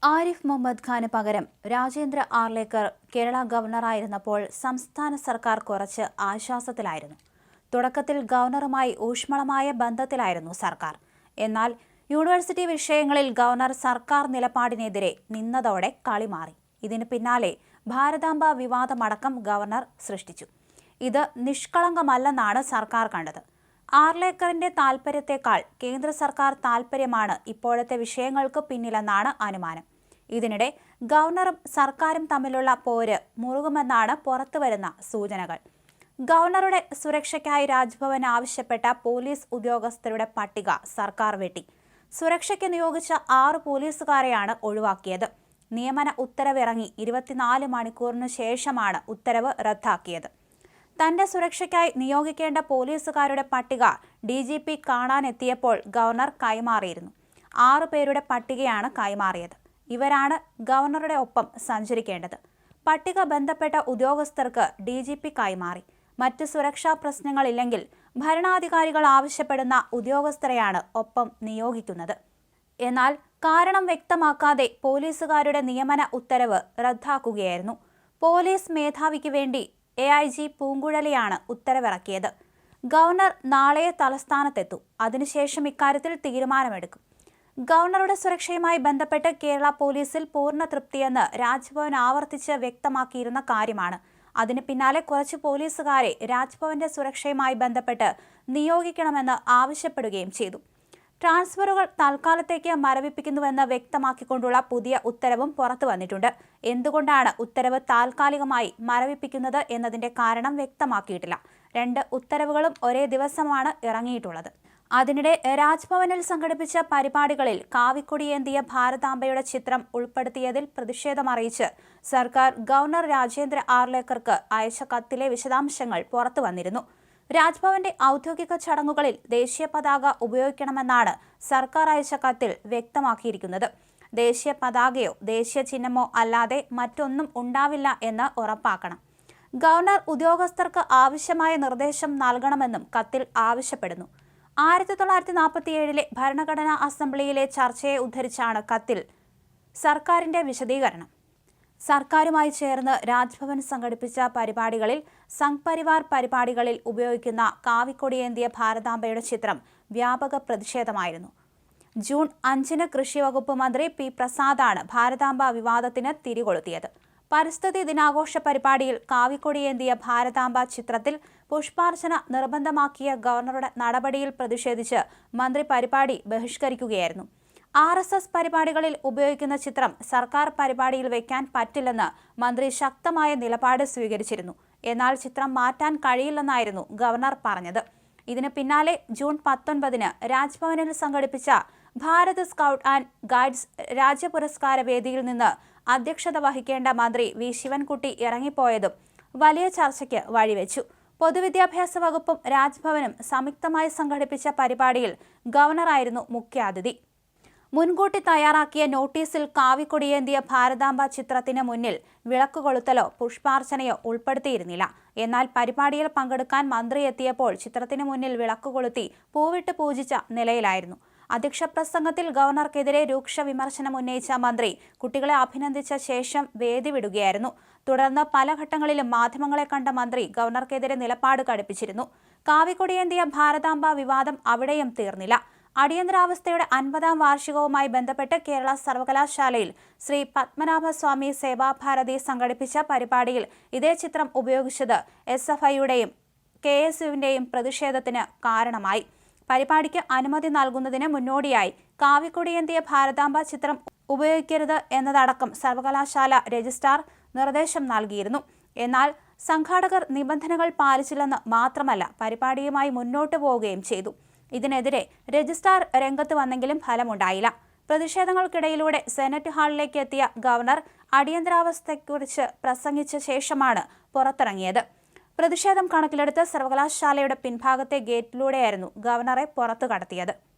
ആരിഫ് മുഹമ്മദ് ഖാന് പകരം രാജേന്ദ്ര ആർലേക്കർ കേരള ഗവർണറായിരുന്നപ്പോൾ സംസ്ഥാന സർക്കാർ കുറച്ച് ആശ്വാസത്തിലായിരുന്നു. തുടക്കത്തിൽ ഗവർണറുമായി ഊഷ്മളമായ ബന്ധത്തിലായിരുന്നു സർക്കാർ. എന്നാൽ യൂണിവേഴ്സിറ്റി വിഷയങ്ങളിൽ ഗവർണർ സർക്കാർ നിലപാടിനെതിരെ നിന്നതോടെ കളി മാറി. ഇതിന് പിന്നാലെ ഭാരതാംബ വിവാദമടക്കം ഗവർണർ സൃഷ്ടിച്ചു. ഇത് നിഷ്കളങ്കമല്ലെന്നാണ് സർക്കാർ കണ്ടത്. ആർലേക്കറിന്റെ താൽപര്യത്തെക്കാൾ കേന്ദ്ര സർക്കാർ താൽപര്യമാണ് ഇപ്പോഴത്തെ വിഷയങ്ങൾക്ക് പിന്നിലെന്നാണ് അനുമാനം. ഇതിനിടെ ഗവർണറും സർക്കാരും തമ്മിലുള്ള പോര് മുറുകുമെന്നാണ് പുറത്തുവരുന്ന സൂചനകൾ. ഗവർണറുടെ സുരക്ഷയ്ക്കായി രാജ്ഭവൻ ആവശ്യപ്പെട്ട പോലീസ് ഉദ്യോഗസ്ഥരുടെ പട്ടിക സർക്കാർ വെട്ടി. സുരക്ഷയ്ക്ക് നിയോഗിച്ച 6 പോലീസുകാരെയാണ് ഒഴിവാക്കിയത്. നിയമന ഉത്തരവിറങ്ങി 24 മണിക്കൂറിനു ശേഷമാണ് ഉത്തരവ് റദ്ദാക്കിയത്. തന്റെ സുരക്ഷയ്ക്കായി നിയോഗിക്കേണ്ട പോലീസുകാരുടെ പട്ടിക DGP കാണാനെത്തിയപ്പോൾ ഗവർണർ കൈമാറിയിരുന്നു. 6 പേരുടെ പട്ടികയാണ് കൈമാറിയത്. ഇവരാണ് ഗവർണറുടെ ഒപ്പം സഞ്ചരിക്കേണ്ടത്. പട്ടിക ബന്ധപ്പെട്ട ഉദ്യോഗസ്ഥർക്ക് DGP കൈമാറി. മറ്റ് സുരക്ഷാ പ്രശ്നങ്ങളില്ലെങ്കിൽ ഭരണാധികാരികൾ ആവശ്യപ്പെടുന്ന ഉദ്യോഗസ്ഥരെയാണ് ഒപ്പം നിയോഗിക്കുന്നത്. എന്നാൽ കാരണം വ്യക്തമാക്കാതെ പോലീസുകാരുടെ നിയമന ഉത്തരവ് റദ്ദാക്കുകയായിരുന്നു. പോലീസ് മേധാവിക്ക് വേണ്ടി AIG പൂങ്കുഴലിയാണ് ഉത്തരവിറക്കിയത്. ഗവർണർ നാളെ തലസ്ഥാനത്തെത്തും. അതിനുശേഷം ഇക്കാര്യത്തിൽ തീരുമാനമെടുക്കും. ഗവർണറുടെ സുരക്ഷയുമായി ബന്ധപ്പെട്ട് കേരള പോലീസിൽ പൂർണ്ണ തൃപ്തിയെന്ന് രാജ്ഭവൻ ആവർത്തിച്ച് വ്യക്തമാക്കിയിരുന്ന കാര്യമാണ്. അതിന് പിന്നാലെ കുറച്ച് പോലീസുകാരെ രാജ്ഭവന്റെ സുരക്ഷയുമായി ബന്ധപ്പെട്ട് നിയോഗിക്കണമെന്ന് ആവശ്യപ്പെടുകയും ചെയ്തു. ട്രാൻസ്ഫറുകൾ തൽക്കാലത്തേക്ക് മരവിപ്പിക്കുന്നുവെന്ന് വ്യക്തമാക്കിക്കൊണ്ടുള്ള പുതിയ ഉത്തരവും പുറത്തു വന്നിട്ടുണ്ട്. എന്തുകൊണ്ടാണ് ഉത്തരവ് താൽക്കാലികമായി മരവിപ്പിക്കുന്നത് എന്നതിന്റെ കാരണം വ്യക്തമാക്കിയിട്ടില്ല. 2 ഉത്തരവുകളും ഒരേ ദിവസമാണ് ഇറങ്ങിയിട്ടുള്ളത്. അതിനിടെ രാജ്ഭവനിൽ സംഘടിപ്പിച്ച പരിപാടികളിൽ കാവിക്കൊടിയേന്തിയ ഭാരതാംബയുടെ ചിത്രം ഉൾപ്പെടുത്തിയതിൽ പ്രതിഷേധമറിയിച്ച് സർക്കാർ ഗവർണർ രാജേന്ദ്ര ആർലേക്കർക്ക് അയച്ച കത്തിലെ വിശദാംശങ്ങൾ പുറത്തു വന്നിരുന്നു. രാജ്ഭവന്റെ ഔദ്യോഗിക ചടങ്ങുകളിൽ ദേശീയ പതാക ഉപയോഗിക്കണമെന്നാണ് സർക്കാർ അയച്ച കത്തിൽ വ്യക്തമാക്കിയിരിക്കുന്നത്. ദേശീയ പതാകയോ ദേശീയ ചിഹ്നമോ അല്ലാതെ മറ്റൊന്നും ഉണ്ടാവില്ല എന്ന് ഉറപ്പാക്കണം. ഗവർണർ ഉദ്യോഗസ്ഥർക്ക് ആവശ്യമായ നിർദ്ദേശം നൽകണമെന്നും കത്തിൽ ആവശ്യപ്പെടുന്നു. 1947 ഭരണഘടനാ അസംബ്ലിയിലെ ചർച്ചയെ ഉദ്ധരിച്ചാണ് കത്തിൽ സർക്കാരിന്റെ വിശദീകരണം. സർക്കാരുമായി ചേർന്ന് രാജ്ഭവൻ സംഘടിപ്പിച്ച പരിപാടികളിൽ സംഘ് പരിവാർ പരിപാടികളിൽ ഉപയോഗിക്കുന്ന കാവിക്കൊടിയേന്തിയ ഭാരതാംബയുടെ ചിത്രം വ്യാപക പ്രതിഷേധമായിരുന്നു. ജൂൺ 5 കൃഷി വകുപ്പ് മന്ത്രി P. പ്രസാദാണ് ഭാരതാംബ വിവാദത്തിന് തിരികൊളുത്തിയത്. പരിസ്ഥിതി ദിനാഘോഷ പരിപാടിയിൽ കാവിക്കൊടിയേന്തിയ ഭാരതാംബ ചിത്രത്തിൽ പുഷ്പാർച്ചന നിർബന്ധമാക്കിയ ഗവർണറുടെ നടപടിയിൽ പ്രതിഷേധിച്ച് മന്ത്രി പരിപാടി ബഹിഷ്കരിക്കുകയായിരുന്നു. RSS പരിപാടികളിൽ ഉപയോഗിക്കുന്ന ചിത്രം സർക്കാർ പരിപാടിയിൽ വയ്ക്കാൻ പറ്റില്ലെന്ന് മന്ത്രി ശക്തമായ നിലപാട് സ്വീകരിച്ചിരുന്നു. എന്നാൽ ചിത്രം മാറ്റാൻ കഴിയില്ലെന്നായിരുന്നു ഗവർണർ പറഞ്ഞത്. ഇതിന് പിന്നാലെ ജൂൺ 19 രാജ്ഭവനിൽ സംഘടിപ്പിച്ച ഭാരത് സ്കൗട്ട് ആൻഡ് ഗൈഡ്സ് രാജ്യപുരസ്കാര വേദിയിൽ നിന്ന് അധ്യക്ഷത വഹിക്കേണ്ട മന്ത്രി V. ശിവൻകുട്ടി ഇറങ്ങിപ്പോയതും വലിയ ചർച്ചയ്ക്ക് വഴിവെച്ചു. പൊതുവിദ്യാഭ്യാസ വകുപ്പും രാജ്ഭവനും സംയുക്തമായി സംഘടിപ്പിച്ച പരിപാടിയിൽ ഗവർണറായിരുന്നു മുഖ്യാതിഥി. മുൻകൂട്ടി തയ്യാറാക്കിയ നോട്ടീസിൽ കാവിക്കൊടിയേന്തിയ ഭാരതാംബ ചിത്രത്തിന് മുന്നിൽ വിളക്കുകൊളുത്തലോ പുഷ്പാർച്ചനയോ ഉൾപ്പെടുത്തിയിരുന്നില്ല. എന്നാൽ പരിപാടിയിൽ പങ്കെടുക്കാൻ മന്ത്രി എത്തിയപ്പോൾ ചിത്രത്തിന് മുന്നിൽ വിളക്കുകൊളുത്തി പൂവിട്ട് പൂജിച്ച നിലയിലായിരുന്നു. അധ്യക്ഷ പ്രസംഗത്തിൽ ഗവർണർക്കെതിരെ രൂക്ഷ വിമർശനം ഉന്നയിച്ച മന്ത്രി കുട്ടികളെ അഭിനന്ദിച്ച ശേഷം വേദി വിടുകയായിരുന്നു. തുടർന്ന് പല ഘട്ടങ്ങളിലും മാധ്യമങ്ങളെ കണ്ട മന്ത്രി ഗവർണർക്കെതിരെ നിലപാട് കടുപ്പിച്ചിരുന്നു. കാവിക്കൊടിയേന്തിയ ഭാരതാംബ വിവാദം അവിടെയും തീർന്നില്ല. അടിയന്തരാവസ്ഥയുടെ 50ാം വാർഷികവുമായി ബന്ധപ്പെട്ട് കേരള സർവകലാശാലയിൽ ശ്രീ പത്മനാഭസ്വാമി സേവാഭാരതി സംഘടിപ്പിച്ച പരിപാടിയിൽ ഇതേ ചിത്രം ഉപയോഗിച്ചത് SFIയുടെയും KSUവിന്റെയും പ്രതിഷേധത്തിന് കാരണമായി. പരിപാടിക്ക് അനുമതി നൽകുന്നതിന് മുന്നോടിയായി കാവിക്കൊടിയേന്തിയ ഭാരതാംബ ചിത്രം ഉപയോഗിക്കരുത് എന്നതടക്കം സർവകലാശാല രജിസ്ട്രാർ നിർദ്ദേശം നൽകിയിരുന്നു. എന്നാൽ സംഘാടകർ നിബന്ധനകൾ പാലിച്ചില്ലെന്ന് മാത്രമല്ല പരിപാടിയുമായി മുന്നോട്ടു പോവുകയും ചെയ്തു. ഇതിനെതിരെ രജിസ്ട്രാർ രംഗത്ത് വന്നെങ്കിലും ഫലമുണ്ടായില്ല. പ്രതിഷേധങ്ങൾക്കിടയിലൂടെ സെനറ്റ് ഹാളിലേക്ക് എത്തിയ ഗവർണർ അടിയന്തരാവസ്ഥയെക്കുറിച്ച് പ്രസംഗിച്ച ശേഷമാണ് പുറത്തിറങ്ങിയത്. പ്രതിഷേധം കണക്കിലെടുത്ത് സർവകലാശാലയുടെ പിൻഭാഗത്തെ ഗേറ്റിലൂടെയായിരുന്നു ഗവർണറെ പുറത്തു കടത്തിയത്.